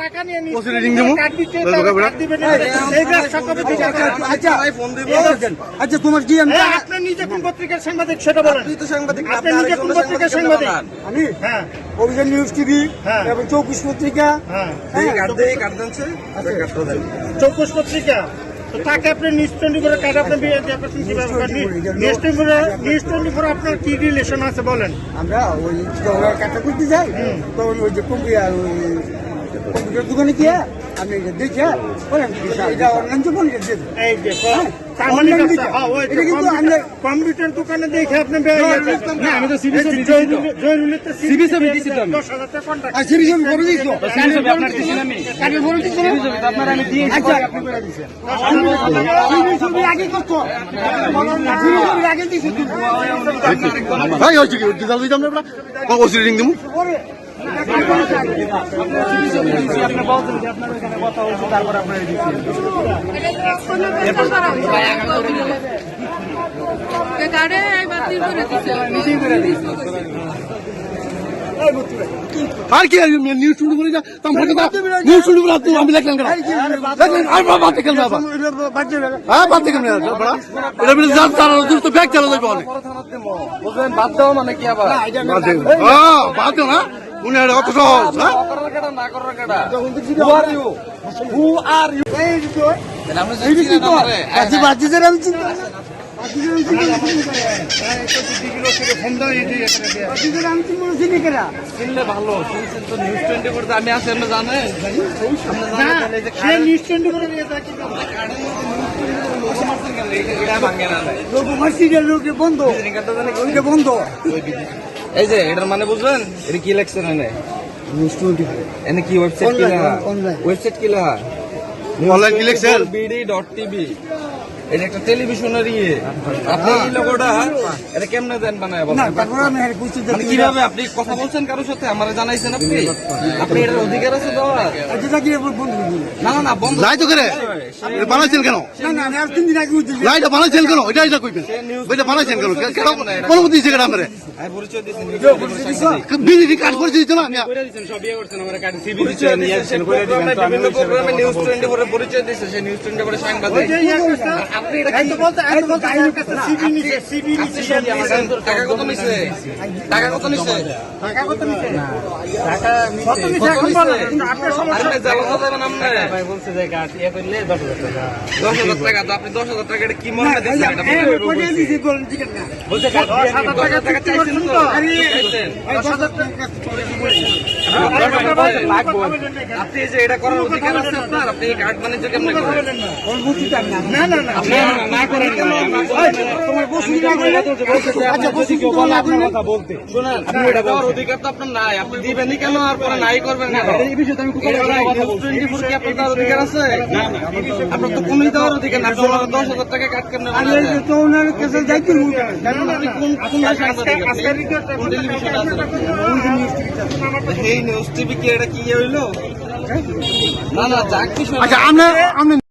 টাকা নিয়ে আচ্ছা তোমার কি আপনি নিজে কোন পত্রিকার সাংবাদিক সেটা বলেন। আপনি নিজে কোন পত্রিকার সাংবাদিক? আমি হ্যাঁ অভিযান নিউজ টিভি এবং 24 পত্রিকা। চৌকুশ পত্রিকা। তো তাকে আপনি নিউজ 24 কার্ড আপনি নিউজ 24 আপনার কি রিলেশন আছে বলেন? আমরা ওই কাটা করতে যাই তখন ওই যে কম্পিউটার দোকানে গিয়ে আমি দেখে বলেন এটা অনলাইন দোকান এই যে কম্পিউটার দোকানে দেখে আপনি আমি তো আর কি নিউজ শুরু করি না নিউজ শুরু করে আমি দেখলাম কেন বাদ দেখেন হ্যাঁ বাদ দেখেন ব্যাগ চালা যাবে অনেক বাদ দেওয়া মানে কি আবার বাদ দেও না উনি অত সহজ হ্যাঁ চিনলে ভালো শুনছেন তো নিউজ 24 আমি আছি আপনি জানেন বন্ধ বন্ধ এই যে এটার মানে বুঝলেন এটা কি লেখছেন এনে কি ওয়েবসাইট কি লেখা ওয়েবসাইট কি লেখা অনলাইন কি লেখছেন bd.tv এটা একটা টেলিভিশনের আপনি এই লোগোটা এটা কেমনে দেন বানায় বলেন মানে কিভাবে আপনি কথা বলছেন কারোর সাথে আমারে জানাইছেন আপনি আপনি এর অধিকার আছে দেওয়ার না না না বন্ধ যাই তো করে বানাইছেন কেন লাইটা বানাইছেন কেন এটা কইবেন এটা বানাইছেন কেন কেন কোন বুদ্ধি দিছে কেন আমারে পরিচয় দিয়েছেন বিজেপি কাজ করে দিয়েছে না আমি সব ইয়ে করছেন আমার কার্ড সিবি পরিচয় নিয়ে আসছেন করে দিবেন তো আমি প্রোগ্রামে নিউজ 24 এর পরিচয় দিয়েছে সেই নিউজ 24 এর সাংবাদিক আপনি এটা কি বলতে সিবি নিছে টাকা কত নিছে টাকা কত নিছে টাকা কত নিছে টাকা নিছে এখন বলেন কিন্তু আপনার সমস্যা আরে জ্বালা যাবেন আপনি ভাই বলছে যে কাট ইয়া করলে 10000 টাকা 10000 টাকা তো আপনি 10000 টাকা এটা কি মনে দিছেন এটা বলতে দিছি বলেন ঠিক না বলছে 10000 টাকা চাইছেন তো আরে 10000 টাকা আপনি যে এটা করার অধিকার আছে আপনার আপনি এই কার্ড বানিয়েছেন কেমনে করেন না না না আপনি না করেন তোমার বসি না করে আচ্ছা বসি কেউ বলে আপনার কথা বলতে শুনেন আপনি এটা দেওয়ার অধিকার তো আপনার নাই আপনি দিবেনই কেন আর পরে নাই করবেন কেন এই বিষয়ে আমি কথা বলতে 24 কি আপনার অধিকার আছে না না আপনার তো কোনই দেওয়ার অধিকার না আপনার 10000 টাকা কাট কেমনে বানাবেন আমি তো ওনার কাছে যাইতে জানেন আপনি কোন সাংবাদিক কোন টেলিভিশন আছে এই নিউজ টিভি কি এটা কি হইলো না না যাক কি আচ্ছা আমরা